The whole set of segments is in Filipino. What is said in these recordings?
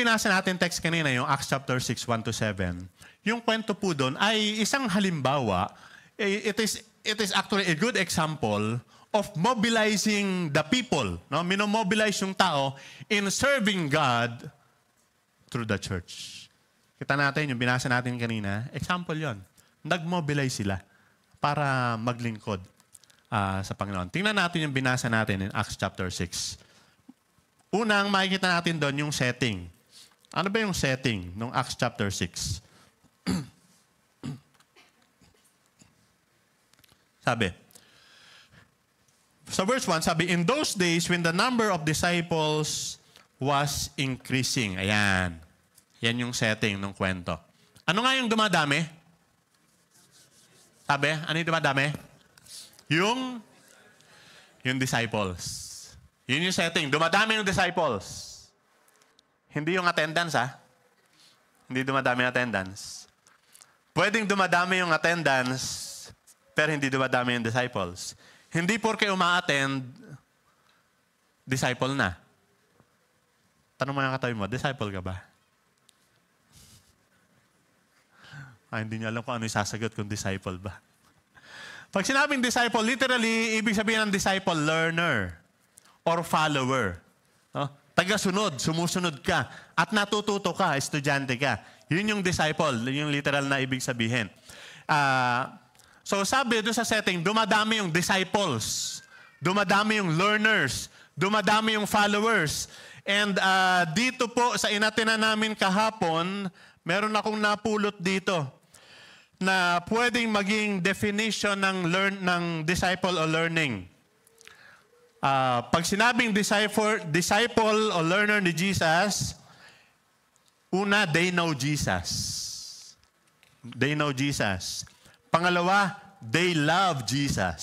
binasa natin text kanina, yung Acts chapter 6, 1-7, yung kwento po doon ay isang halimbawa. It is actually a good example of mobilizing the people. No? Minomobilize yung tao in serving God through the church. Kita natin, yung binasa natin kanina, example yon. Nag-mobilize sila para maglingkod sa Panginoon. Tingnan natin yung binasa natin in Acts chapter 6. Unang makikita natin doon yung setting. Ano ba yung setting ng Acts chapter 6? Sabi, sa verse 1, sabi, in those days when the number of disciples was increasing. Ayan. Yan yung setting ng kwento. Ano nga yung dumadami? Sabi, ano yung dumadami? Yung disciples. Yun yung setting. Dumadami yung disciples. Hindi yung attendance, ha? Hindi dumadami yung attendance. Pwedeng dumadami yung attendance, pero hindi dumadami yung disciples. Hindi porke uma-attend, disciple na. Tanong mo yung katabi mo, disciple ka ba? Hindi niya alam kung ano yung sasagot kung disciple ba. Pag sinabing disciple, literally, ibig sabihin ng disciple, learner or follower. No? Taga-sunod, sumusunod ka, at natututo ka, estudyante ka. Yun yung disciple, yung literal na ibig sabihin. So sabi doon sa setting, dumadami yung disciples, dumadami yung learners, dumadami yung followers. And dito po sa inatina namin kahapon, meron akong napulot dito na pwedeng maging definition ng disciple o learning. Pag sinabing disciple o learner ni Jesus, una, they know Jesus. They know Jesus. Pangalawa, they love Jesus.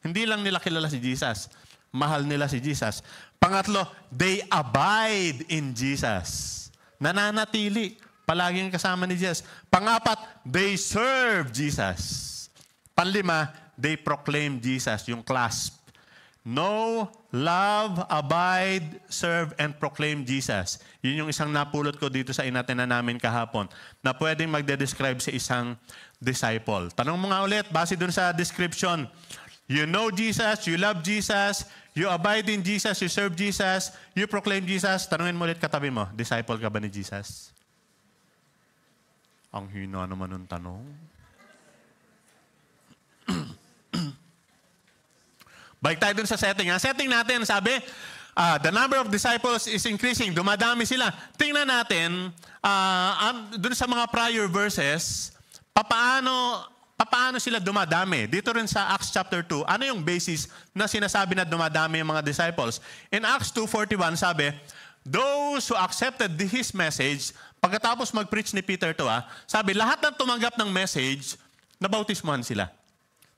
Hindi lang nila kilala si Jesus. Mahal nila si Jesus. Pangatlo, they abide in Jesus. Nananatili. Palaging kasama ni Jesus. Pangapat, they serve Jesus. Panlima, they proclaim Jesus, yung clasp. Know, love, abide, serve, and proclaim Jesus. Yun yung isang napulot ko dito sa inatina namin kahapon na pwedeng magde-describe sa isang disciple. Tanong mo nga ulit, base dun sa description. You know Jesus, you love Jesus, you abide in Jesus, you serve Jesus, you proclaim Jesus. Tanungin mo ulit katabi mo, disciple ka ba ni Jesus? Ang hina naman ng tanong. Balik tayo dun sa setting. Ang setting natin, sabi, the number of disciples is increasing. Dumadami sila. Tingnan natin, dun sa mga prior verses, papaano sila dumadami? Dito rin sa Acts chapter 2, ano yung basis na sinasabi na dumadami yung mga disciples? In Acts 2:41, sabi, those who accepted his message, pagkatapos mag-preach ni Peter to, sabi, lahat ng tumanggap ng message, nabautismuhan sila.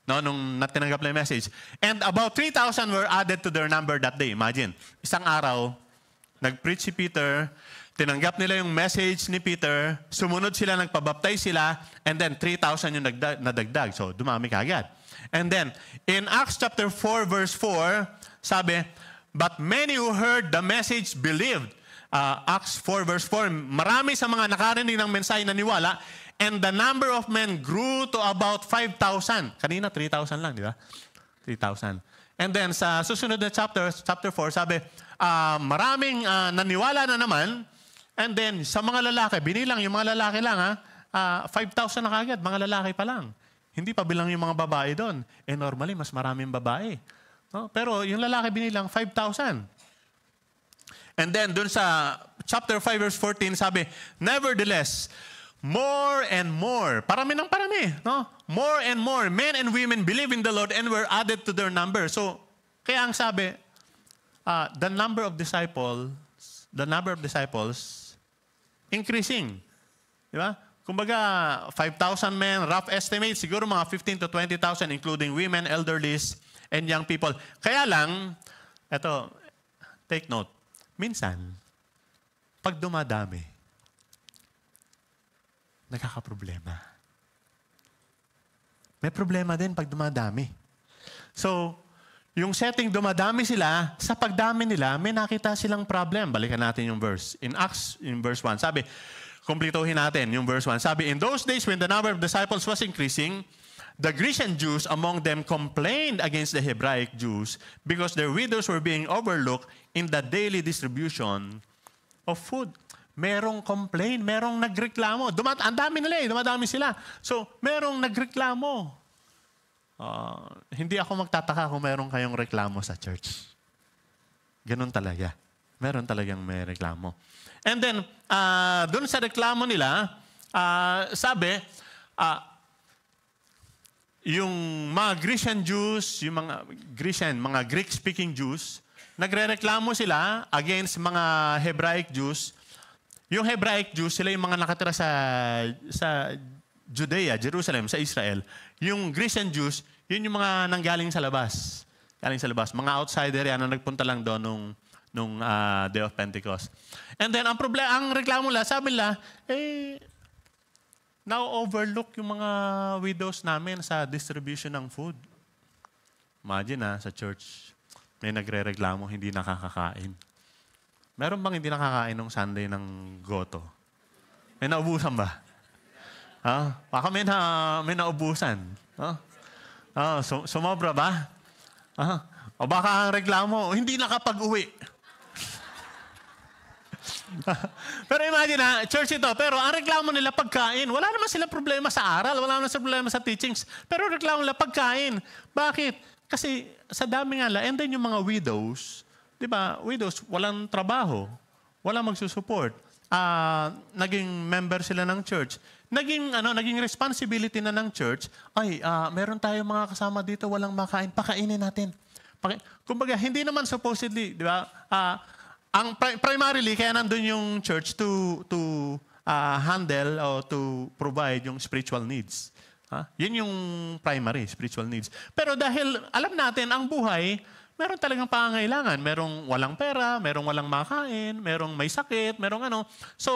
No, nung natinanggap na yung message. And about 3,000 were added to their number that day. Imagine, isang araw, nag-preach si Peter, tinanggap nila yung message ni Peter, sumunod sila, nagpabaptize sila, and then 3,000 yung nadagdag. So, dumami kaagad. And then, in Acts chapter 4, verse 4, sabi, but many who heard the message believed. Acts 4, verse 4, marami sa mga nakarinig ng mensahe naniwala, and the number of men grew to about 5,000. Kanina, 3,000 lang, di ba? 3,000. And then, sa susunod na chapter 4, sabi, maraming naniwala na naman, and then, sa mga lalaki, binilang yung mga lalaki lang, 5,000 na kagad, mga lalaki pa lang. Hindi pa bilang yung mga babae doon. Normally, mas maraming babae. No? Pero yung lalaki binilang, 5,000. And then, dun sa chapter 5, verse 14, sabi, nevertheless, more and more, parami ng parami, no? More and more, men and women believe in the Lord and were added to their number. So, kaya ang sabi, the number of disciples increasing. Di ba? Kumbaga, 5,000 men, rough estimate, siguro mga 15,000 to 20,000, including women, elderlies, and young people. Kaya lang, eto, take note, minsan, pag dumadami, nagkakaproblema. May problema din pag dumadami. So, yung setting, dumadami sila, sa pagdami nila, may nakita silang problem. Balikan natin yung verse. In Acts, in verse 1, sabi, kumplituhin natin yung verse 1. Sabi, in those days when the number of disciples was increasing, the Grecian Jews among them complained against the Hebraic Jews because their widows were being overlooked in the daily distribution of food. Merong complain, merong nagreklamo. Ang dami nila dumadami sila. So, merong nagreklamo. Hindi ako magtataka kung meron kayong reklamo sa church. Ganun talaga. Meron talagang may reklamo. And then, dun sa reklamo nila, sabi, yung mga Grecian Jews, yung mga Greek-speaking Jews, nagrereklamo sila against mga Hebraic Jews. Yung Hebraic Jews, sila yung mga nakatira sa Judea, Jerusalem, sa Israel. Yung Grecian Jews, yun yung mga nanggaling sa labas. Galing sa labas. Mga outsider yan na nagpunta lang doon nung Day of Pentecost. And then, ang reklamo nila, sabi nila, na-overlook yung mga widows namin sa distribution ng food. Imagine sa church, may nagre-reklamo, hindi nakakakain. Meron bang hindi nakakain ng Sunday ng goto? May naubusan ba? Baka may naubusan. Sumobra ba? O baka ang reklamo, hindi nakapag-uwi. Pero imagine church ito, pero ang reklamo nila pagkain. Wala naman sila problema sa aral, wala naman sila problema sa teachings. Pero reklamo nila pagkain. Bakit? Kasi sa dami nga and then yung mga widows, di ba, widows, walang trabaho, walang magsusupport. Naging member sila ng church. Naging responsibility na ng church, meron tayong mga kasama dito, walang makain, pakainin natin. Kumbaga, hindi naman supposedly, di ba, ang primarily, kaya nandun yung church to handle or to provide yung spiritual needs. Yun yung primary, spiritual needs. Pero dahil alam natin, ang buhay, meron talagang pangangailangan. Merong walang pera, merong walang makain, merong may sakit, merong So,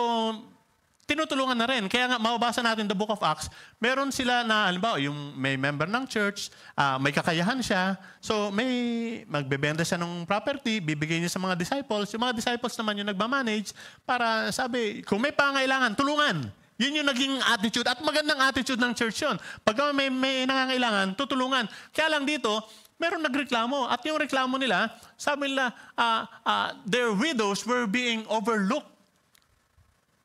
tinutulungan na rin. Kaya nga, mababasa natin the Book of Acts, meron sila na, halimbawa, yung may member ng church, may kakayahan siya, so may magbebenta siya ng property, bibigay niya sa mga disciples. Yung mga disciples naman yung nagmamanage para sabi, kung may pangangailangan, tulungan. Yun yung naging attitude. At magandang attitude ng church yun. Pag may nangangailangan, tutulungan. Kaya lang dito, meron nagreklamo. At yung reklamo nila, sabi nila, their widows were being overlooked.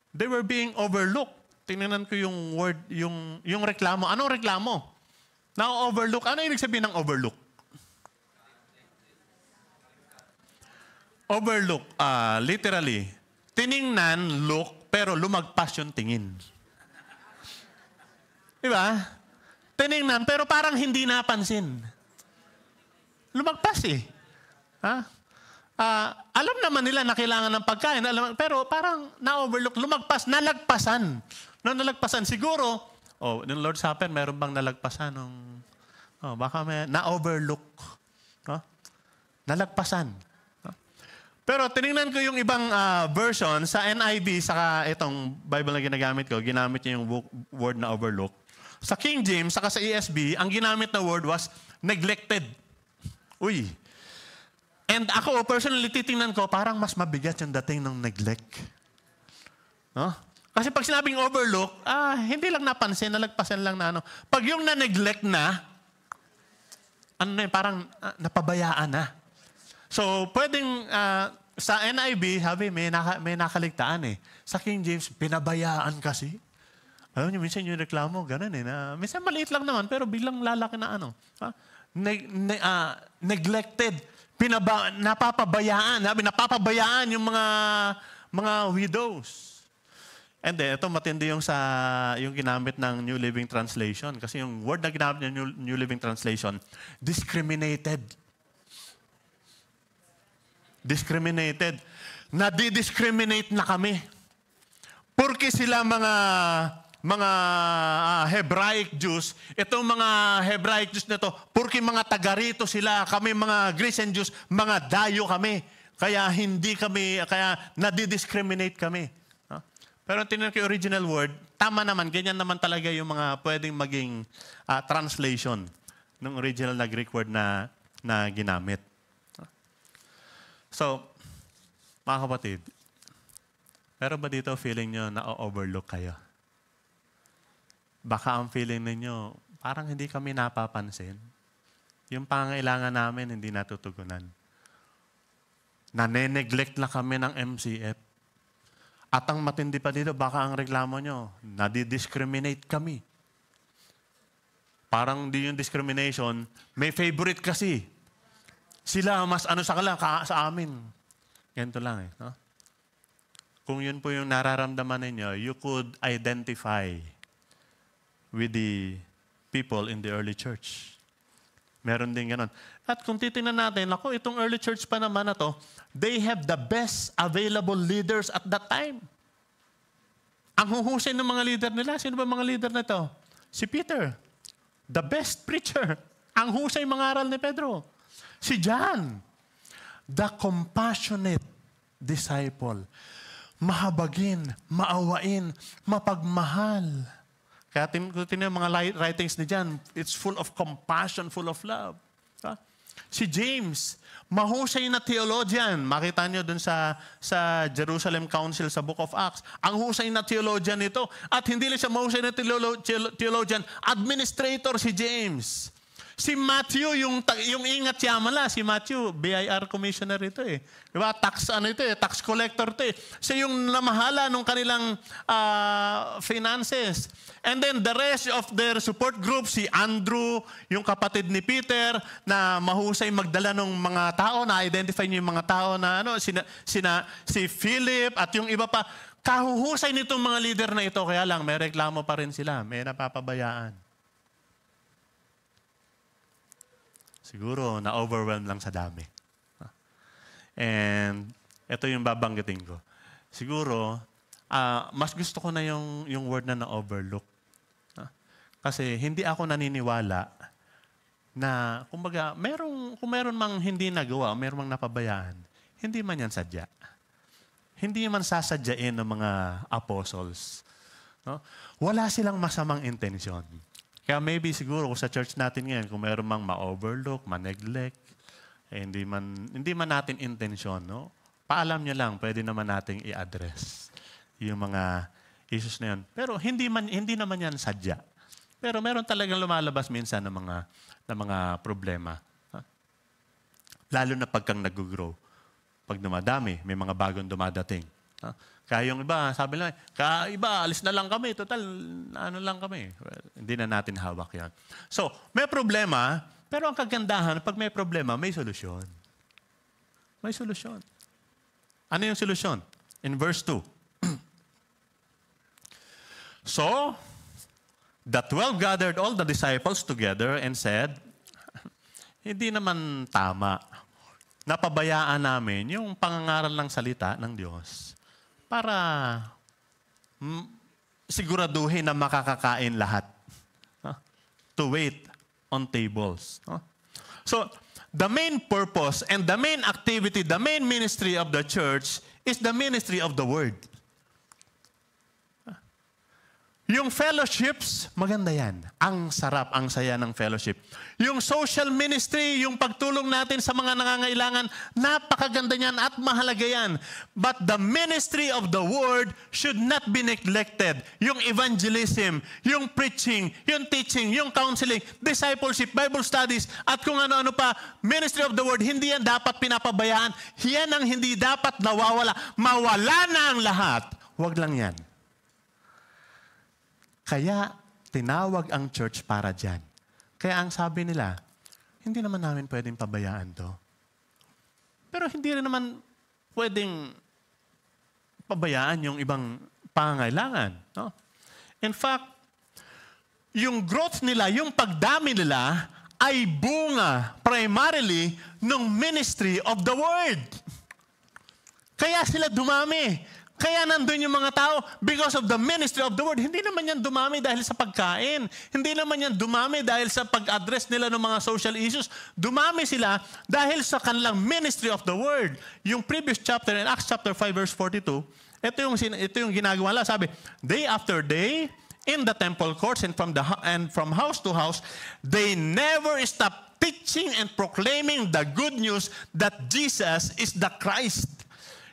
They were being overlooked. Tingnan ko yung word, yung reklamo. Anong reklamo? Now, overlook. Ano ibig sabihin ng overlook? Overlook, literally, tiningnan, look, pero lumagpas yung tingin. Diba? Tiningnan, pero parang hindi napansin. Lumagpas alam naman nila na kailangan ng pagkain, pero parang na-overlook, lumagpas, nalagpasan. Nung nalagpasan, siguro, yung Lord's Supper, meron bang nalagpasan? Baka may na-overlook. Nalagpasan. Pero tinignan ko yung ibang version sa NIV, saka itong Bible na ginagamit ko, ginamit niya yung word na overlook. Sa King James, saka sa ESV, ang ginamit na word was neglected. Uy. And ako, personally, titingnan ko, parang mas mabigat yung dating ng neglect. Kasi pag sinabing overlook, hindi lang napansin, nalagpasan lang na Pag yung na-neglect na, parang napabayaan na. So, pwedeng, sa NIV, may nakaligtaan Sa King James, pinabayaan kasi. Alam niyo, minsan yung reklamo, ganun minsan maliit lang naman, pero biglang lalaki na neglected. Napapabayaan. Napapabayaan yung mga widows. And then, ito matindi yung ginamit ng New Living Translation. Kasi yung word na ginamit ng New Living Translation, discriminated. Discriminated. Nadi-discriminate na kami. Porque sila mga Hebraic Jews, itong mga Hebraic Jews na to, porque mga taga rito sila, kami mga Grecian Jews, mga dayo kami. Kaya kaya nadi-discriminate kami. Pero tingnan ko yung original word, tama naman, ganyan naman talaga yung mga pwedeng maging translation ng original na Greek word na na ginamit. So, mga kapatid, pero ba dito feeling nyo na overlook kayo? Baka ang feeling ninyo, parang hindi kami napapansin. Yung pangangailangan namin, hindi natutugunan. Nane-neglect na kami ng MCF. At ang matindi pa dito, baka ang reklamo nyo, nadi-discriminate kami. Parang di yung discrimination, may favorite kasi. Sila mas ano sa amin. Ganito lang eh. No? Kung yun po yung nararamdaman ninyo, you could identify with the people in the early church. Meron din ganon. At kung titingnan natin, ako, itong early church pa naman na to, they have the best available leaders at that time. Ang huhusay ng mga leader nila, sino ba mga leader na to? Si Peter, the best preacher. Ang husay mangaral ni Pedro. Si John, the compassionate disciple. Mahabagin, maawain, mapagmahal. Kaya tinan yung mga writings ni John, it's full of compassion, full of love. Si James, mahusay na theologian. Makita nyo dun sa Jerusalem Council sa Book of Acts. Ang husay na theologian nito. At hindi lang siya mahusay na theologian, administrator si James. Si Matthew, yung ingat yaman si Matthew, BIR commissioner ito eh. Diba? Tax collector ito eh. Siya yung namahala ng kanilang finances. And then the rest of their support group, si Andrew, yung kapatid ni Peter, na mahusay magdala ng mga tao, na-identify niyo yung mga tao na si Philip at yung iba pa. Kahuhusay nitong mga leader na ito, kaya lang may reklamo pa rin sila, may napapabayaan. Siguro, na-overwhelm lang sa dami. And ito yung babanggitin ko. Siguro, mas gusto ko na yung word na na-overlook. Kasi hindi ako naniniwala na, kumbaga, kung meron mang hindi nagawa, meron mang napabayaan, hindi man yan sadya. Hindi man sasadyain ng mga apostles. No? Wala silang masamang intensyon. Kaya maybe siguro sa church natin ngayon, kung meron mang ma-overlook, ma-neglect, hindi man natin intensyon, no? Paalam nyo lang, pwede naman nating i-address yung mga issues na yun. Pero hindi naman yan sadya. Pero meron talagang lumalabas minsan ng mga problema. Lalo na pagkang nag-grow. Pag dumadami, may mga bagong dumadating. Kaya yung iba, sabi lang, alis na lang kami. Total, ano lang kami. Well, hindi na natin hawak yan. So, may problema, pero ang kagandahan, pag may problema, may solusyon. May solusyon. Ano yung solusyon? In verse 2. So, the 12 gathered all the disciples together and said, hindi naman tama. Napabayaan namin yung pangangaral ng salita ng Diyos para siguraduhin na makakakain lahat. To wait on tables. So, the main purpose and the main activity, the main ministry of the church is the ministry of the Word. Yung fellowships, maganda yan. Ang sarap, ang saya ng fellowship. Yung social ministry, yung pagtulong natin sa mga nangangailangan, napakaganda niyan at mahalaga yan. But the ministry of the Word should not be neglected. Yung evangelism, yung preaching, yung teaching, yung counseling, discipleship, Bible studies, at kung ano-ano pa, ministry of the Word, hindi yan dapat pinapabayaan. Yan ang hindi dapat nawawala. Mawala na ang lahat. Huwag lang yan. Kaya tinawag ang church para dyan. Kaya ang sabi nila, hindi naman namin pwedeng pabayaan to. Pero hindi rin naman pwedeng pabayaan yung ibang pangangailangan. No? In fact, yung growth nila, yung pagdami nila, ay bunga primarily ng ministry of the Word. Kaya sila dumami. Kaya nandun yung mga tao because of the ministry of the Word. Hindi naman yan dumami dahil sa pagkain. Hindi naman yan dumami dahil sa pag-address nila ng mga social issues. Dumami sila dahil sa kanilang ministry of the Word. Yung previous chapter, in Acts chapter 5 verse 42, ito yung ginagawa nila. Sabi, day after day, in the temple courts and from house to house, they never stop teaching and proclaiming the good news that Jesus is the Christ.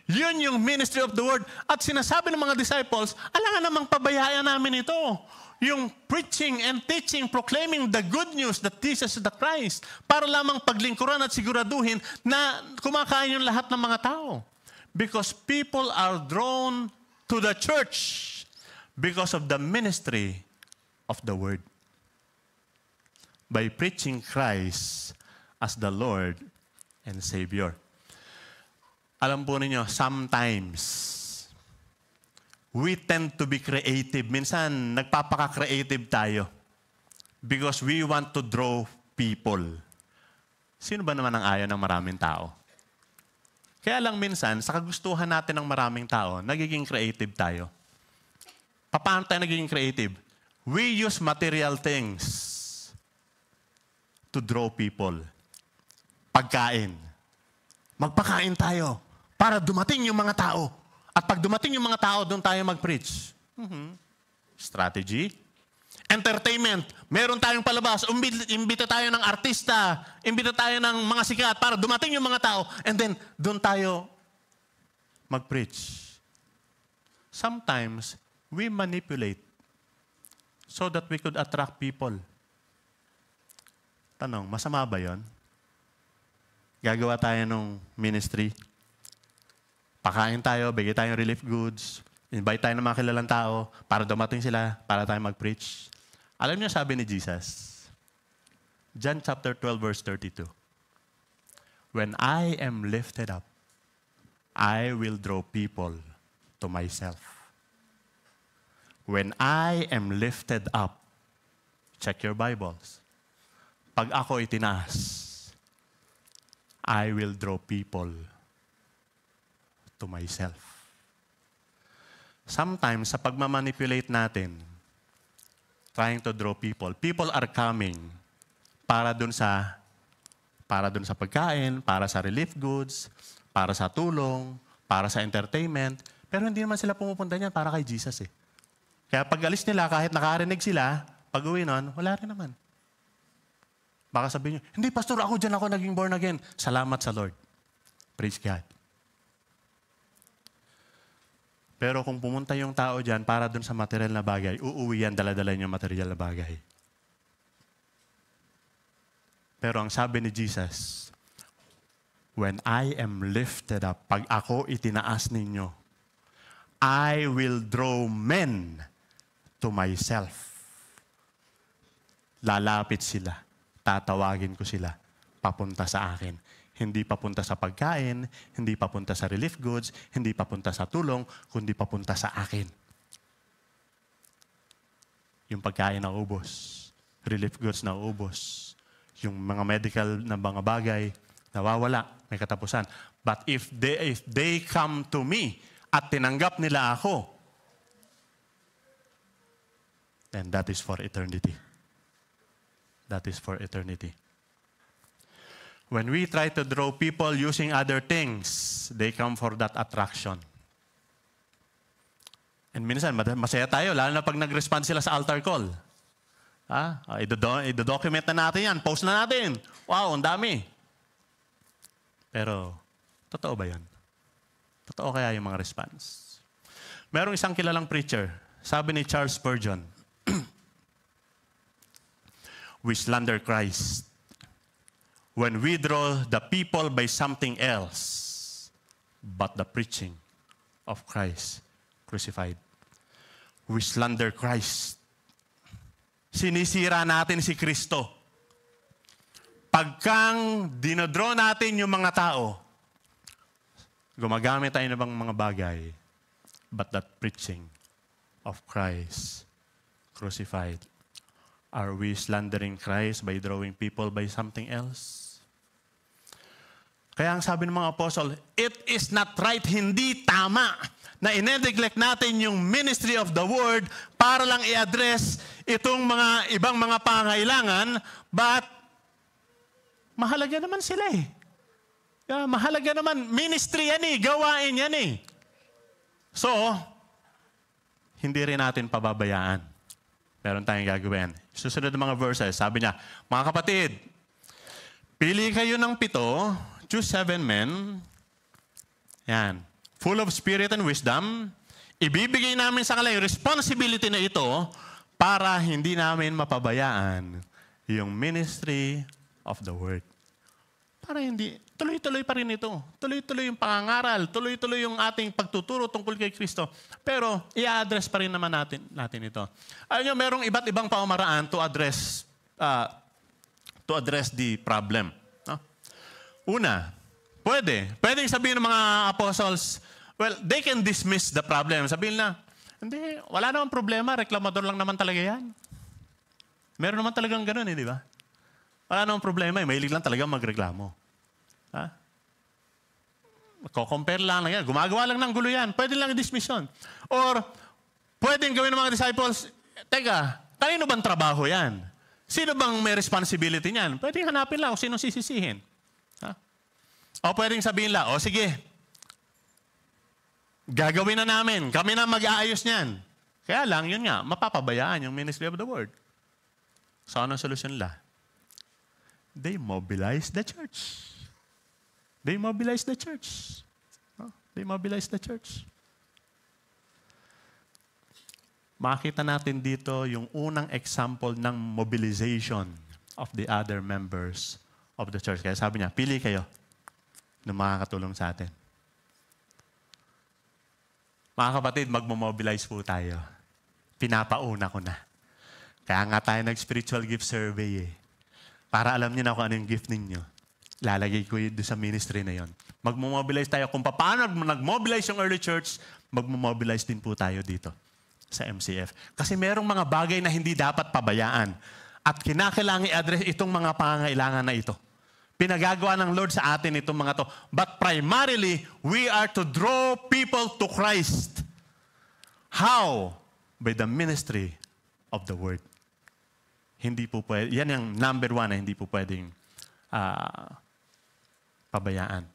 Yun yung ministry of the word. At sinasabi ng mga disciples, alangan namang pabayaan namin ito. Yung preaching and teaching, proclaiming the good news that Jesus is the Christ. Para lamang paglingkuran at siguraduhin na kumakain yung lahat ng mga tao. Because people are drawn to the church because of the ministry of the word. By preaching Christ as the Lord and Savior. Alam po ninyo, sometimes we tend to be creative. Minsan, nagpapaka-creative tayo because we want to draw people. Sino ba naman ang ayaw ng maraming tao? Kaya lang minsan, sa kagustuhan natin ng maraming tao, nagiging creative tayo. Paano tayo nagiging creative? We use material things to draw people. Pagkain. Magpakain tayo para dumating yung mga tao. At pag dumating yung mga tao, doon tayo mag-preach. Strategy. Entertainment. Meron tayong palabas. Imbita tayo ng artista. Imbita tayo ng mga sikat para dumating yung mga tao. And then, doon tayo mag-preach. Sometimes, we manipulate so that we could attract people. Tanong, masama ba yun? Gagawa tayo ng ministry. Pakain tayo, bigay tayong relief goods. Invite tayo ng mga kilalang tao para dumating sila, para tayo mag-preach. Alam niyo sabi ni Jesus, John chapter 12 verse 32, when I am lifted up, I will draw people to myself. When I am lifted up, check your Bibles. Pag ako itinaas, I will draw people to myself. Sometimes, sa pagmamanipulate natin, trying to draw people, people are coming para dun sa pagkain, para sa relief goods, para sa tulong, para sa entertainment, pero hindi naman sila pumupunta niyan para kay Jesus eh. Kaya pag alis nila, kahit nakarinig sila, pag uwi nun, wala rin naman. Baka sabihin nyo, hindi pastor, ako dyan ako naging born again. Salamat sa Lord. Praise God. Pero kung pumunta yung tao dyan para dun sa material na bagay, uuwi yan, dala-dala yung material na bagay. Pero ang sabi ni Jesus, when I am lifted up, pag ako itinaas ninyo, I will draw men to myself. Lalapit sila. Tatawagin ko sila. Papunta sa akin. Hindi papunta sa pagkain, hindi papunta sa relief goods, hindi papunta sa tulong, kundi papunta sa akin. Yung pagkain na ubos, relief goods na ubos, yung mga medical na mga bagay, nawawala, may katapusan. But if they come to me at tinanggap nila ako, then that is for eternity. That is for eternity. When we try to draw people using other things, they come for that attraction. And minsan, masaya tayo, lalo na pag nag-respond sila sa altar call. Ido-document na natin yan, post na natin. Wow, ang dami. Pero, totoo ba yan? Totoo kaya yung mga response? Merong isang kilalang preacher, sabi ni Charles Spurgeon, we slander Christ when we draw the people by something else but the preaching of Christ crucified. We slander Christ. Sinisira natin si Kristo. Pagkang dinodraw natin yung mga tao, gumagamit tayo ng mga bagay, but that preaching of Christ crucified. Are we slandering Christ by drawing people by something else? Kaya ang sabi ng mga apostle, it is not right, hindi tama na ineneglect natin yung ministry of the word para lang i-address itong mga ibang mga pangailangan, but mahalaga naman sila eh. Mahalaga naman, ministry yan eh, gawain yan eh. So, hindi rin natin pababayaan meron tayong gagawin. Susunod ng mga verses, sabi niya, mga kapatid, pili kayo ng 7, choose 7 men, yan, full of spirit and wisdom. Ibibigay namin sa kanila yung responsibility na ito para hindi namin mapabayaan yung ministry of the word. Para hindi, tuloy-tuloy pa rin ito. Tuloy-tuloy yung pangangaral, tuloy-tuloy yung ating pagtuturo tungkol kay Kristo. Pero i-address pa rin naman natin ito. Alam nyo, merong iba't ibang pamamaraan to address the problem. No? Una, pwedeng sabihin ng mga apostles, well, they can dismiss the problem. Sabihin na, hindi, wala namang problema, reklamador lang naman talaga yan. Meron naman talagang ganun di ba? Wala namang problema, mahilig lang talaga magreklamo. Ha? Compare lang yan. Gumagawa lang ng gulo yan. Pwede lang i-dismiss yun. Or, pwedeng gawin ng mga disciples, teka, kanino bang trabaho yan? Sino bang may responsibility niyan? Pwedeng hanapin lang kung sino sisisihin. Ha? O pwedeng sabihin lang, o sige, gagawin na namin. Kami na mag-aayos niyan. Kaya lang, yun nga, mapapabayaan yung ministry of the word. So, anong solusyon nila? They mobilize the church. They mobilize the church. They mobilize the church. Makita natin dito yung unang example ng mobilization of the other members of the church. Kaya sabi niya, pili kayo ng makakatulong sa atin. Mga kapatid, magmobilize po tayo. Pinapauna ko na. Kaya nga tayo nag-spiritual gift survey Para alam niyo na kung ano yung gift ninyo. Lalagay ko yun sa ministry na yon. Magmobilize tayo. Kung paano nag-mobilize yung early church, magmobilize din po tayo dito sa MCF. Kasi merong mga bagay na hindi dapat pabayaan. At kinakailangan i-address itong mga pangangailangan na ito. Pinagagawa ng Lord sa atin itong mga to. But primarily, we are to draw people to Christ. How? By the ministry of the Word. Hindi po pwede. Yan yung number 1 na hindi po pwedeng pabayaan.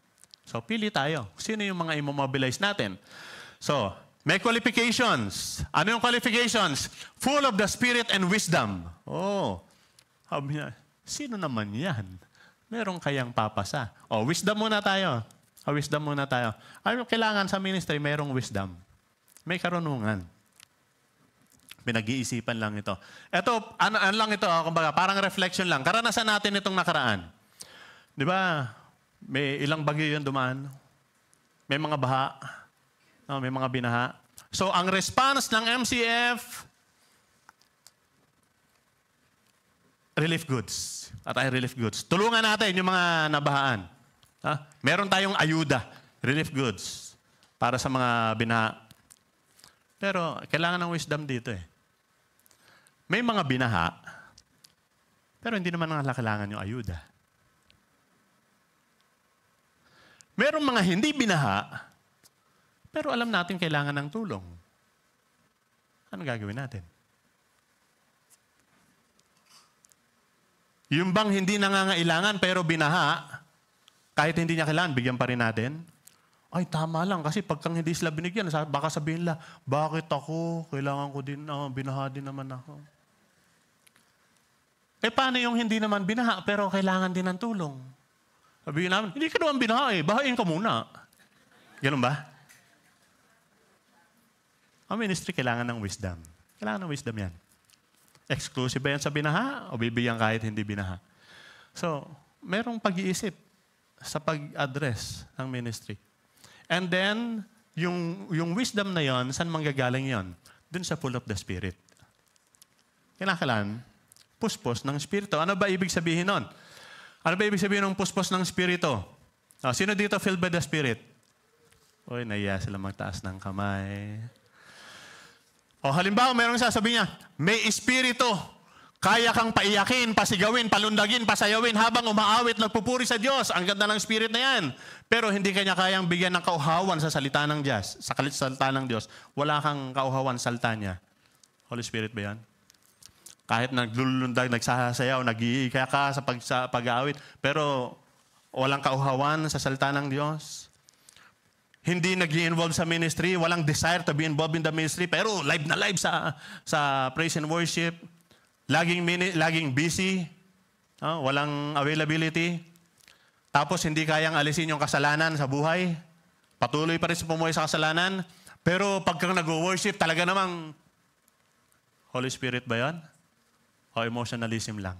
So, pili tayo. Sino yung mga imomobilize natin? So, may qualifications. Ano yung qualifications? Full of the Spirit and wisdom. Oh, sabi niya, sino naman yan? Meron kayang papasa. Oh, wisdom muna tayo. Wisdom muna tayo. Ano kailangan sa ministry? Merong wisdom. May karunungan. Pinag-iisipan lang ito. Ito, ano lang ito, kumbaga, parang reflection lang. Karanasan natin itong nakaraan. Di ba? May ilang bagyo yun dumaan. May mga baha. No, may mga binaha. So, ang response ng MCF, relief goods. At ay relief goods. Tulungan natin yung mga nabahaan. Ha? Meron tayong ayuda. Relief goods. Para sa mga binaha. Pero, kailangan ng wisdom dito May mga binaha, pero hindi naman kailangan yung ayuda. Merong mga hindi binaha, pero alam natin kailangan ng tulong. Ano gagawin natin? Yung bang hindi nangangailangan pero binaha, kahit hindi niya kailangan, bigyan pa rin natin? Ay, tama lang. Kasi pagkang hindi sila binigyan, baka sabihin nila, bakit ako? Kailangan ko din, binaha din naman ako. Paano yung hindi naman binaha pero kailangan din ng tulong? Sabihin namin, hindi ka naman binaha bahain ka muna. Ganun ba? Ang ministry kailangan ng wisdom. Kailangan ng wisdom yan. Exclusive ba yan sa binaha o bibigyan kahit hindi binaha? So, merong pag-iisip sa pag-address ng ministry. And then, yung wisdom na yon, saan manggagaling yon? Dun sa full of the Spirit. Kinakailangan, puspos ng Espiritu. Ano ba ibig sabihin nun? Ano ba ibig sabihin ng puspos ng Espiritu? Sino dito filled by the Spirit? Uy, nahiya sila magtaas ng kamay. Halimbawa, mayroong sasabihin niya, may Espiritu, kaya kang paiyakin, pasigawin, palundagin, pasayawin, habang umaawit, nagpupuri sa Diyos. Ang ganda ng Spirit na yan. Pero hindi kanya kayang bigyan ng kauhawan sa salita ng Diyos. Sa salita ng Diyos. Wala kang kauhawan sa salita niya. Holy Spirit ba yan? Kahit naglulundag, nagsasayaw, nag-iika ka sa pag-aawit, pero walang kauhawan sa salita ng Diyos. hindi nag-i-involve sa ministry, walang desire to be involved in the ministry, pero live na live sa praise and worship, laging busy, walang availability, tapos hindi kayang alisin yung kasalanan sa buhay, patuloy pa rin sa pumuhay sa kasalanan, pero pagka nag-worship, talaga namang Holy Spirit ba yan? O emotionalism lang?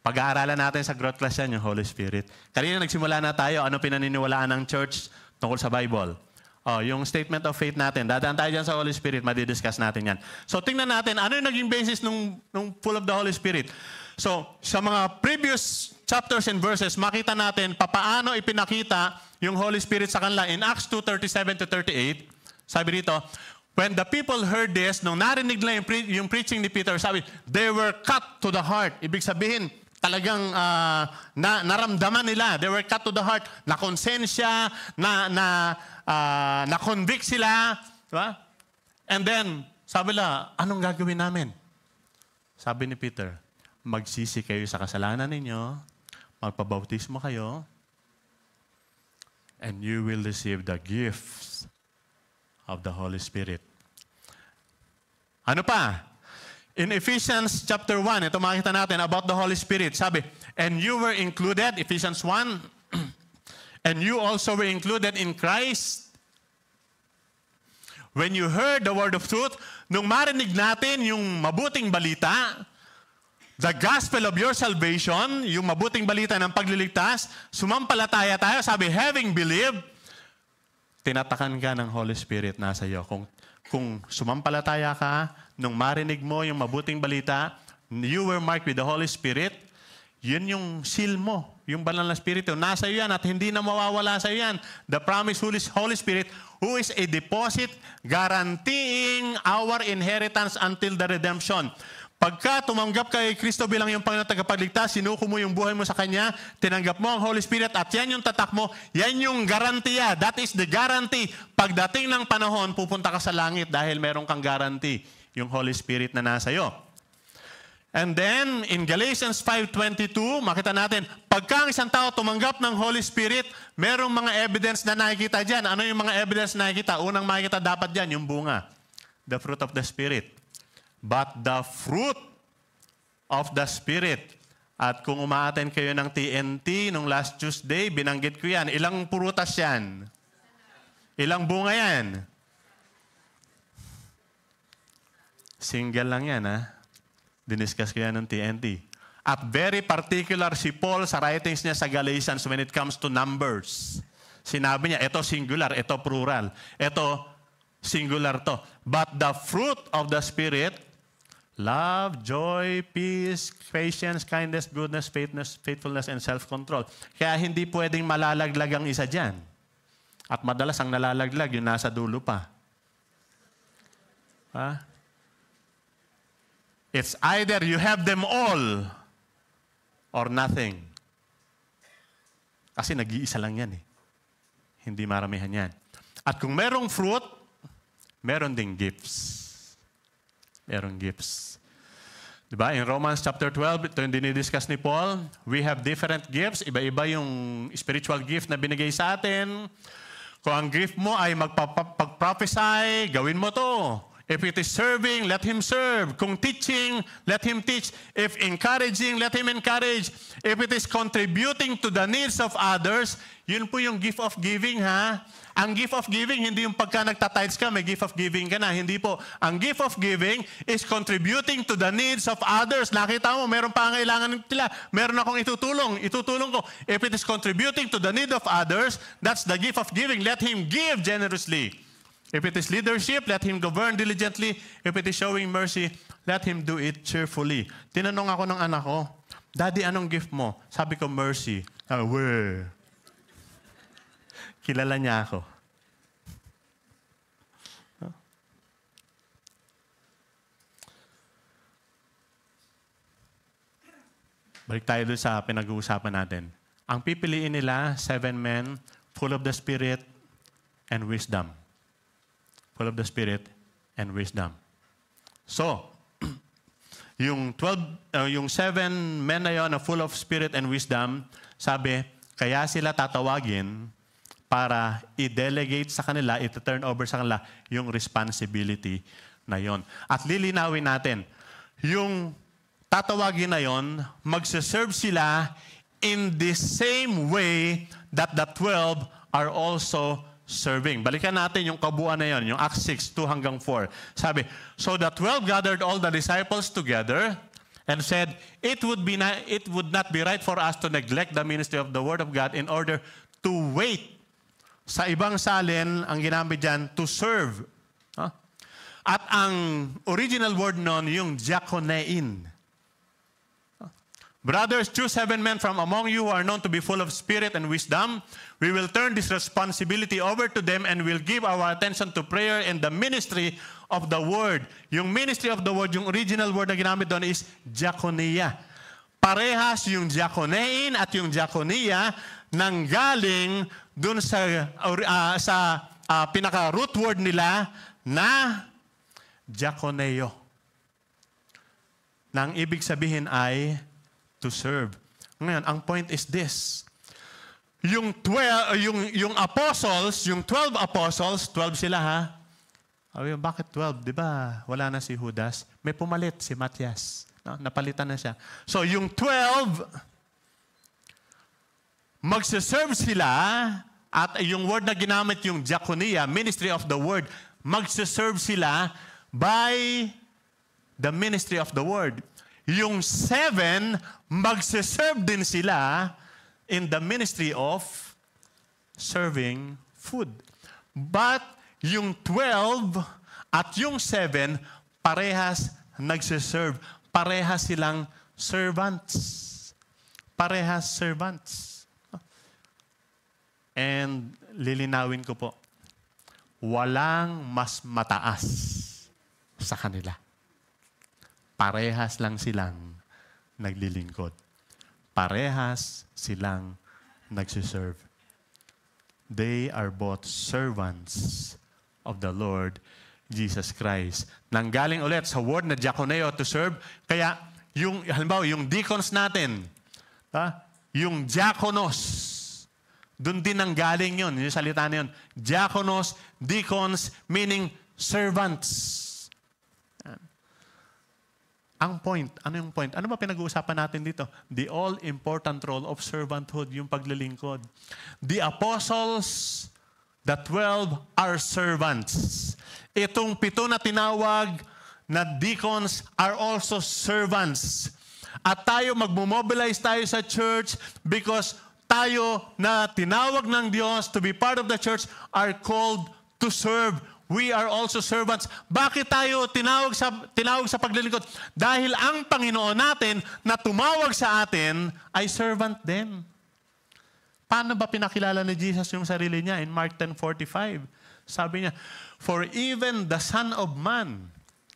Pag-aaralan natin sa growth class yan, yung Holy Spirit. Kanina nagsimula na tayo, ano pinaniniwalaan ng church tungkol sa Bible. Yung statement of faith natin, dadaan tayo dyan sa Holy Spirit, madidiscuss natin yan. So tingnan natin, ano yung naging basis nung full of the Holy Spirit? So sa mga previous chapters and verses, makita natin papaano ipinakita yung Holy Spirit sa kanila. In Acts 2:37-38, sabi dito, when the people heard this, nung narinig nila yung preaching ni Peter, sabi, they were cut to the heart. Ibig sabihin, talagang naramdaman nila. They were cut to the heart. Na-konsensya, na-convict sila. Diba? And then, sabi nila, anong gagawin namin? Sabi ni Peter, magsisi kayo sa kasalanan ninyo, magpabautismo kayo, and you will receive the gifts of the Holy Spirit. Ano pa? In Ephesians chapter 1, ito makita natin about the Holy Spirit. Sabi, and you were included, Ephesians 1, and you also were included in Christ. When you heard the word of truth, nung marinig natin yung mabuting balita, the gospel of your salvation, yung mabuting balita ng pagliligtas, sumampalataya tayo, sabi, having believed, tinatakan ka ng Holy Spirit nasa iyo. Kung sumampalataya ka, nung marinig mo yung mabuting balita, you were marked with the Holy Spirit, yun yung seal mo, yung banal na Espiritu. Nasa iyo yan at hindi na mawawala sa iyo yan. The promised Holy Spirit, who is a deposit guaranteeing our inheritance until the redemption. Pagka tumanggap kay Kristo bilang yung Panginoon tagapagligtas, sinuko mo yung buhay mo sa Kanya, tinanggap mo ang Holy Spirit at yan yung tatak mo, yan yung garantiya. That is the guarantee. Pagdating ng panahon, pupunta ka sa langit dahil meron kang guarantee, yung Holy Spirit na nasa iyo. And then, in Galatians 5:22, makita natin, pagka ang isang tao tumanggap ng Holy Spirit, merong mga evidence na nakikita dyan. Ano yung mga evidence na nakikita? Unang makikita dapat dyan, yung bunga. The fruit of the Spirit. But the fruit of the Spirit. At kung umaaten kayo ng TNT nung last Tuesday, binanggit ko yan. Ilang purutas yan? Ilang bunga yan? Single lang yan, ha? Diniscuss ko yan ng TNT. At very particular si Paul sa writings niya sa Galatians when it comes to numbers. Sinabi niya, ito singular, ito plural. Ito singular to. But the fruit of the Spirit, love, joy, peace, patience, kindness, goodness, faithfulness, and self-control. Kaya hindi pwedeng malalaglag ang isa dyan. At madalas ang nalalaglag, yung nasa dulo pa. It's either you have them all or nothing. Kasi nag-iisa lang yan eh. Hindi maramihan yan. At kung merong fruit, meron ding gifts. Merong gifts. Diba? In Romans chapter 12, ito yung dinidiscuss ni Paul, we have different gifts. Iba-iba yung spiritual gift na binigay sa atin. Kung ang gift mo ay magpa-prophesy, gawin mo to. If it is serving, let him serve. Kung teaching, let him teach. If encouraging, let him encourage. If it is contributing to the needs of others, yun po yung gift of giving, ha? Ang gift of giving, hindi yung pagka nagtatides ka, may gift of giving ka na. Hindi po. Ang gift of giving is contributing to the needs of others. Nakita mo, meron pa ang kailangan nila. Meron akong itutulong. Itutulong ko. If it is contributing to the need of others, that's the gift of giving. Let him give generously. If it is leadership, let him govern diligently. If it is showing mercy, let him do it cheerfully. Tinanong ako ng anak ko, Daddy, anong gift mo? Sabi ko, mercy. Kilala niya ako. Balik tayo doon sa pinag-uusapan natin. Ang pipiliin nila, 7 men, full of the Spirit and wisdom. Full of the Spirit and wisdom. So, yung 7 men na yon na full of Spirit and wisdom, sabi, kaya sila tatawagin para i-delegate sa kanila, i-turn over sa kanila yung responsibility na yon. At lilinawin natin, yung tatawagin na yon, magsaserve sila in the same way that the 12 are also serving. Balikan natin yung kabuuan na yon, yung Acts 6, 2 hanggang 4. Sabi, so the 12 gathered all the disciples together and said, it would not be right for us to neglect the ministry of the Word of God in order to wait. Sa ibang salin, ang ginamit dyan, to serve. At ang original word nun, yung diakonein. Brothers, choose 7 men from among you who are known to be full of spirit and wisdom. We will turn this responsibility over to them and will give our attention to prayer and the ministry of the word. Yung ministry of the word, yung original word na ginamit doon is diakonia. Parehas yung diakonein at yung diakonia nanggaling doon sa pinaka-root word nila na diakoneo. Na ang ibig sabihin ay to serve. Ngayon, ang point is this. Yung apostles, yung 12 apostles, 12 sila ha? Bakit 12? Di ba wala na si Judas? May pumalit si Matias. No? Napalitan na siya. So yung 12, magsaserve sila at yung word na ginamit yung diakonia, ministry of the word, magsaserve sila by the ministry of the word. Yung 7, magsaserve din sila in the ministry of serving food. But yung 12 at yung 7, parehas nagsaserve. Parehas silang servants. Parehas servants. And lilinawin ko po, walang mas mataas sa kanila. Parehas lang silang naglilingkod. Parehas silang nagsiserve. They are both servants of the Lord Jesus Christ. Nanggaling ulit sa word na diakoneo, to serve. Kaya, halimbawa, yung deacons natin, yung diakonos, doon din nanggaling yun. Yung salita na yun. Diakonos, deacons, meaning servants. Ang point, ano yung point? Ano ba pinag-uusapan natin dito? The all-important role of servanthood, yung paglilingkod. The apostles, the 12 are servants. Itong 7 na tinawag na deacons are also servants. At tayo, magmobilize tayo sa church because tayo na tinawag ng Diyos to be part of the church are called to serve. We are also servants. Bakit tayo tinawag sa paglilingkod? Dahil ang Panginoon natin na tumawag sa atin ay servant din. Paano ba pinakilala ni Jesus yung sarili niya? In Mark 10:45, sabi niya, for even the Son of Man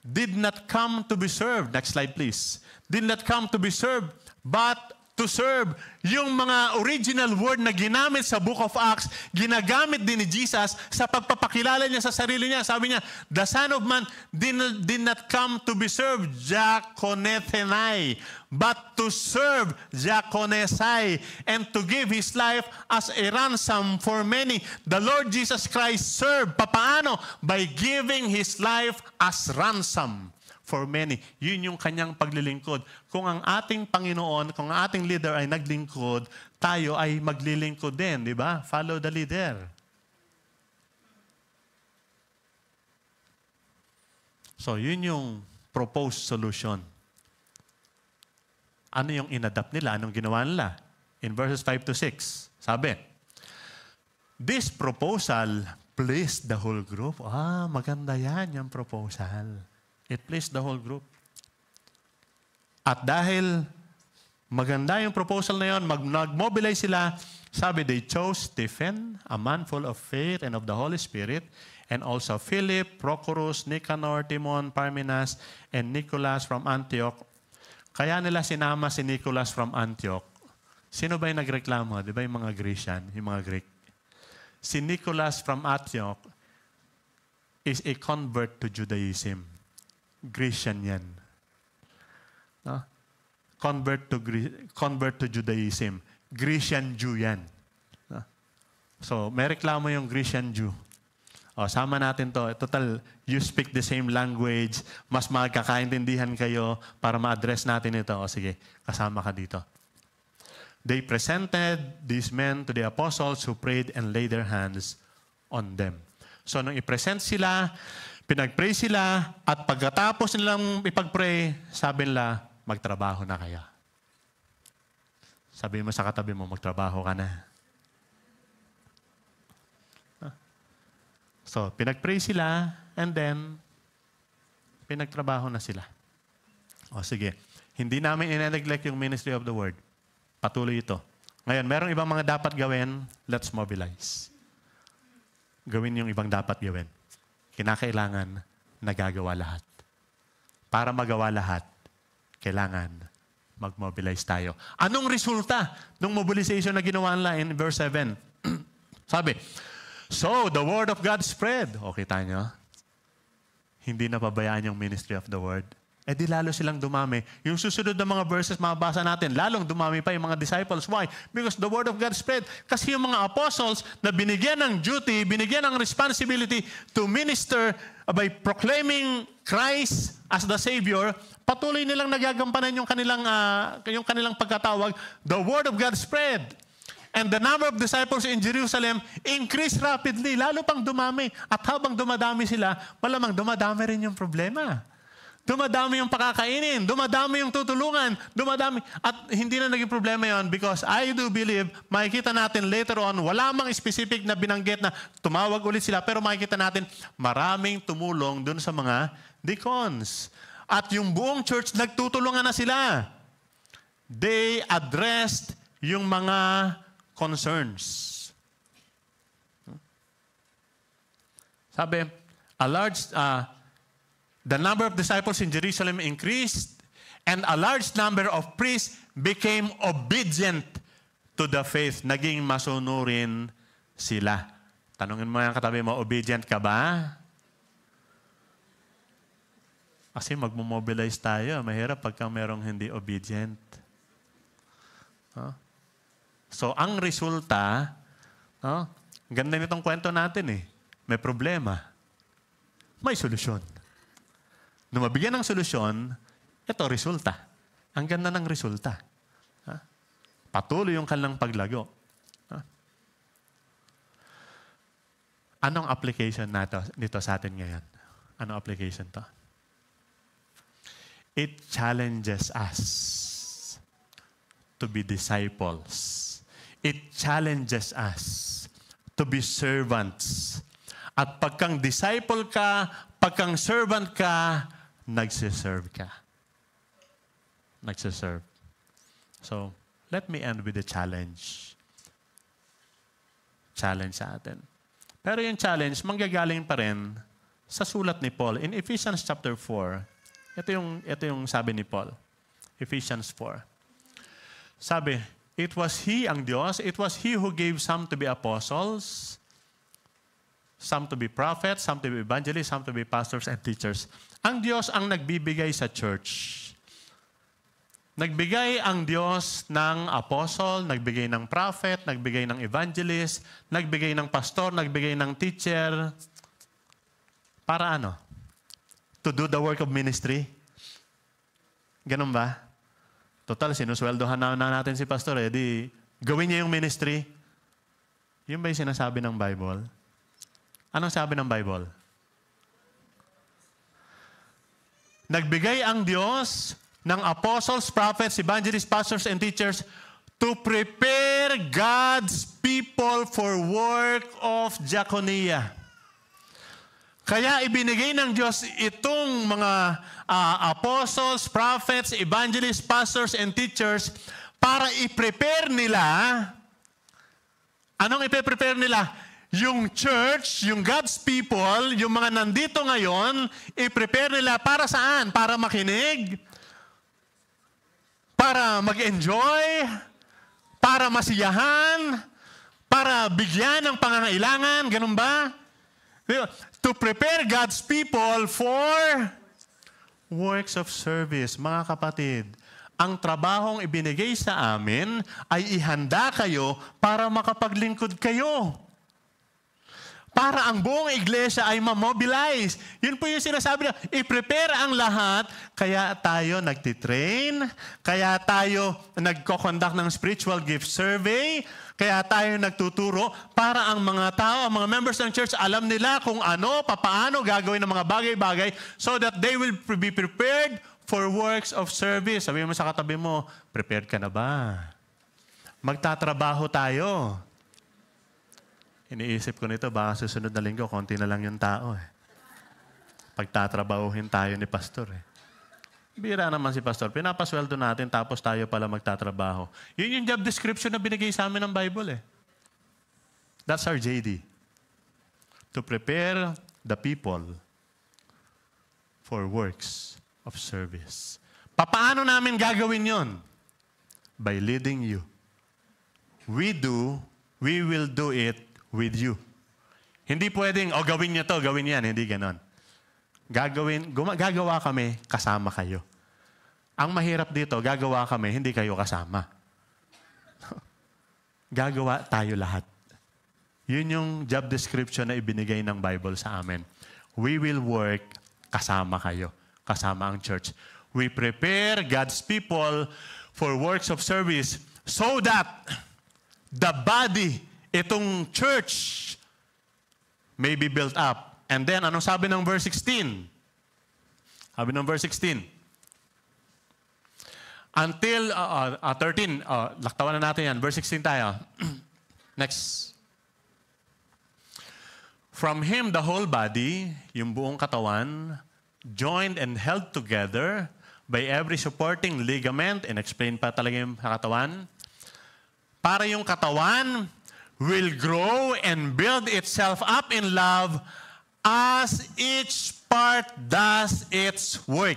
did not come to be served. Next slide, please. Did not come to be served, but to serve. Yung mga original word na ginamit sa Book of Acts, ginagamit din ni Jesus sa pagpapakilala niya sa sarili niya. Sabi niya, the Son of Man did not come to be served, diakonethenai, but to serve, diakonesai, and to give His life as a ransom for many. The Lord Jesus Christ served. Papaano? By giving His life as ransom for many. Yun yung kanyang paglilingkod. Kung ang ating Panginoon, kung ang ating leader ay naglingkod, tayo ay maglilingkod din, di ba? Follow the leader. So, yun yung proposed solution. Ano yung inadapt nila? Anong ginawa nila? In verses 5 to 6, sabi, this proposal pleased the whole group. Maganda yan, yung proposal. It pleased the whole group. At dahil maganda yung proposal na yun, nag-mobilize sila, sabi, they chose Stephen, a man full of faith and of the Holy Spirit, and also Philip, Prochorus, Nicanor, Timon, Parmenas, and Nicholas from Antioch. Kaya nila sinama si Nicholas from Antioch. Sino ba yung nagreklamo? Di ba yung mga Grecian, yung mga Greek? Si Nicholas from Antioch is a convert to Judaism. Grecian yan. No? Convert to Judaism. Grecian Jew yan. No? So, may reklamo yung Grecian Jew. O, sama natin to. Total, you speak the same language. Mas magkakaintindihan kayo para ma-address natin ito. O, sige, kasama ka dito. They presented these men to the apostles who prayed and laid their hands on them. So, nung i-present sila, pinag-pray sila, at pagkatapos nilang ipag-pray, sabi nila, magtrabaho na kaya. Sabi mo sa katabi mo, magtrabaho ka na. So, pinag-pray sila, and then, pinagtrabaho na sila. O, sige. Hindi namin ine-neglect yung ministry of the word. Patuloy ito. Ngayon, merong ibang mga dapat gawin, let's mobilize. Gawin yung ibang dapat gawin. Kinakailangan nagagawa lahat. Para magawa lahat, kailangan mag-mobilize tayo. Anong resulta ng mobilization na ginawa nila in verse 7? Sabi, so, the word of God spread. Okay tayo? Hindi napabayaan yung ministry of the word. Eh di lalo silang dumami. Yung susunod na mga verses mabasa natin, lalong dumami pa yung mga disciples. Why? Because the word of God spread. Kasi yung mga apostles na binigyan ng duty, binigyan ng responsibility to minister by proclaiming Christ as the Savior, patuloy nilang nagagampanan yung kanilang pagkatawag. The word of God spread. And the number of disciples in Jerusalem increased rapidly. Lalo pang dumami. At habang dumadami sila, malamang dumadami rin yung problema. Dumadami yung pakakainin, dumadami yung tutulungan, dumadami. At hindi na naging problema yon because I do believe, makikita natin later on, wala mang specific na binanggit na tumawag ulit sila, pero makikita natin maraming tumulong dun sa mga deacons. At yung buong church, nagtutulungan na sila. They addressed yung mga concerns. Sabi, the number of disciples in Jerusalem increased, and a large number of priests became obedient to the faith. Naging masunurin sila. Tanungin mo yung katabi mo, obedient ka ba? Kasi magmobilize tayo. Mahirap pagka merong hindi obedient. So, ang resulta, ganda nitong kwento natin eh. May problema. May solusyon. Nung mabigyan ng solusyon, ito, resulta. Ang ganda ng resulta. Patuloy yung kanilang paglago. Anong application nito sa atin ngayon? Anong application to? It challenges us to be disciples. It challenges us to be servants. At pagkang disciple ka, pagkang servant ka, nagsiserve ka. Nagsiserve. So, let me end with a challenge. Challenge sa atin. Pero yung challenge, manggagaling pa rin sa sulat ni Paul. In Ephesians chapter 4, ito yung sabi ni Paul. Ephesians 4. Sabi, it was He, ang Diyos, it was He who gave some to be apostles, some to be prophets, some to be evangelists, some to be pastors and teachers. Ang Diyos ang nagbibigay sa church. Nagbigay ang Diyos ng apostle, nagbigay ng prophet, nagbigay ng evangelist, nagbigay ng pastor, nagbigay ng teacher. Para ano? To do the work of ministry? Ganun ba? Total, sinusweldohan na natin si pastor. Di gawin niya yung ministry. Yun ba yung sinasabi ng Bible? Anong sabi ng Bible? Nagbigay ang Diyos ng apostles, prophets, evangelists, pastors, and teachers to prepare God's people for work of diaconia. Kaya ibinigay ng Diyos itong mga apostles, prophets, evangelists, pastors, and teachers para i-prepare nila. Anong i-prepare nila? Yung church, yung God's people, yung mga nandito ngayon, i-prepare nila para saan? Para makinig? Para mag-enjoy? Para masiyahan? Para bigyan ng pangangailangan? Ganun ba? To prepare God's people for works of service. Mga kapatid, ang trabahong ibinigay sa amin ay ihanda kayo para makapaglingkod kayo. para ang buong iglesia ay ma-mobilize. Yun po yung sinasabi na, i-prepare ang lahat, kaya tayo nagtitrain, kaya tayo nagko-conduct ng spiritual gift survey, kaya tayo nagtuturo para ang mga tao, ang mga members ng church, alam nila kung ano, papaano gagawin ng mga bagay-bagay so that they will be prepared for works of service. Sabihin mo sa katabi mo, prepared ka na ba? Magtatrabaho tayo. Iniisip ko nito, baka susunod na linggo, konti na lang yung tao. Pagtatrabahuhin tayo ni pastor. Bira naman si pastor. Pinapasweldo natin, tapos tayo pala magtatrabaho. Yun yung job description na binigay sa amin ng Bible. That's our JD. To prepare the people for works of service. Paano namin gagawin yon? By leading you. We will do it with you. Hindi pwedeng, gawin niyo to, gawin yan. Hindi ganon. Gagawa kami, kasama kayo. Ang mahirap dito, gagawa kami, hindi kayo kasama. Gagawa tayo lahat. Yun yung job description na ibinigay ng Bible sa amin. We will work, kasama kayo. Kasama ang church. We prepare God's people for works of service so that the body, itong church, may be built up. And then, anong sabi ng verse 16? Sabi ng verse 16. Until 13, laktawan na natin yan. Verse 16 tayo. Next. From Him, the whole body, yung buong katawan, joined and held together by every supporting ligament, and explain pa talaga yung katawan, para yung katawan will grow and build itself up in love as each part does its work.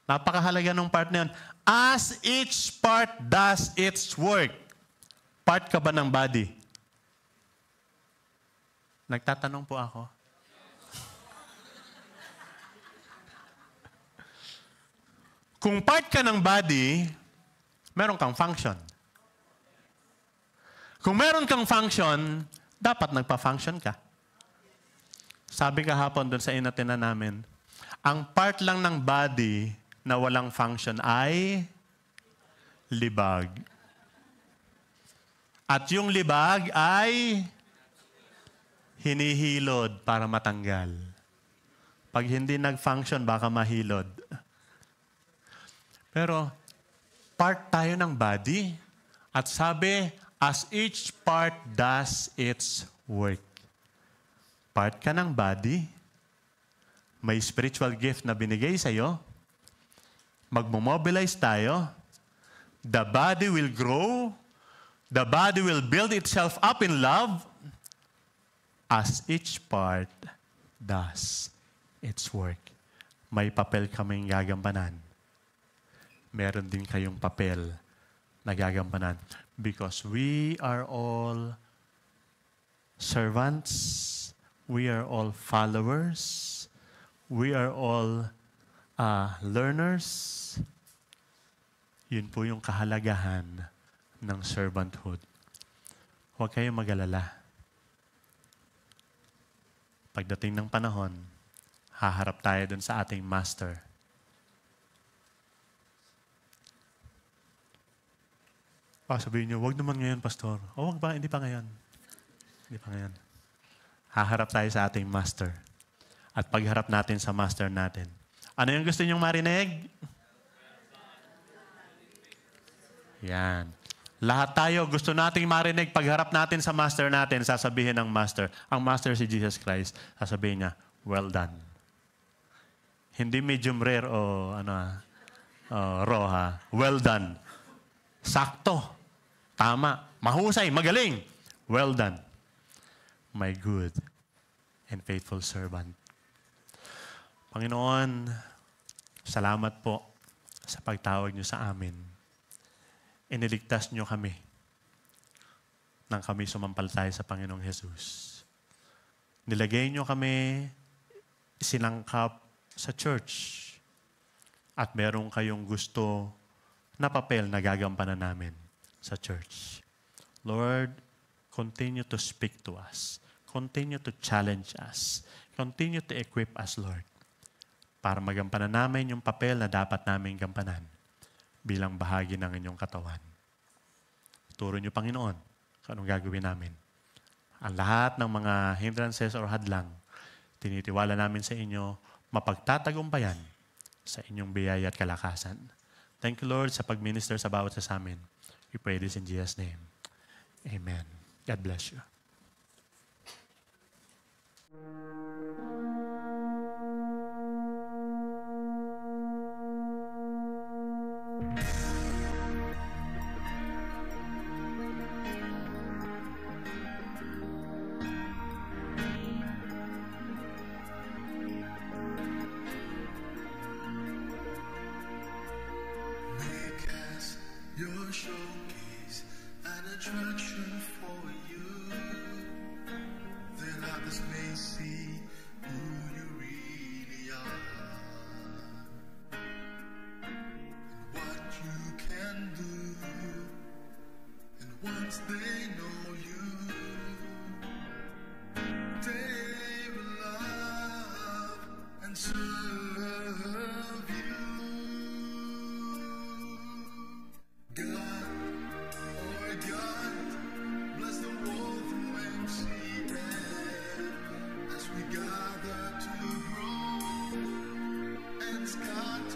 Napakahalaga ng part na yun. As each part does its work. Part ka ba ng body? Nagtatanong po ako. Kung part ka ng body, meron kang function. Kung meron kang function, dapat nagpa-function ka. Sabi kahapon doon sa inatinan namin, ang part lang ng body na walang function ay libag. At yung libag ay hinihilod para matanggal. Pag hindi nag-function, baka mahilod. Pero part tayo ng body at sabi, as each part does its work. Part ka ng body, may spiritual gift na binigay sa'yo, magmomobilize tayo, the body will grow, the body will build itself up in love, as each part does its work. May papel kaming gagampanan. Meron din kayong papel na gagampanan. Because we are all servants, we are all followers, we are all learners. Yun po yung kahalagahan ng servanthood. Huwag kayong mag-alala. Pagdating ng panahon, haharap tayo dun sa ating master. Sabihin niyo, wag naman ngayon, pastor. Wag ba? Hindi pa ngayon. Hindi pa ngayon. Haharap tayo sa ating master. At pagharap natin sa master natin. Ano yung gusto niyong marinig? Yan. Lahat tayo gusto nating marinig pagharap natin sa master natin, sasabihin ng master. Ang master si Jesus Christ, sasabihin niya, well done. Hindi medium rare o raw ha. Well done. Sakto. Tama. Mahusay. Magaling. Well done. My good and faithful servant. Panginoon, salamat po sa pagtawag niyo sa amin. Iniligtas niyo kami nang kami sumampalataya sa Panginoong Jesus. Nilagay niyo kami sinangkap sa church at meron kayong gusto na papel na gagampanan namin sa church. Lord, continue to speak to us. continue to challenge us. Continue to equip us, Lord, para magampanan namin yung papel na dapat namin gampanan bilang bahagi ng inyong katawan. Turo niyo, Panginoon, kung anong gagawin namin. Ang lahat ng mga hindrances or hadlang, tinitiwala namin sa inyo, mapagtatagumpayan sa inyong biyaya at kalakasan. Thank you, Lord, sa pag-minister sa bawat sa amin. We pray this in Jesus' name. Amen. God bless you. Your showcase an attraction for you, that others may see who you really are, and what you can do. And once they know you, they will love and serve you. Gather to grow and scatter.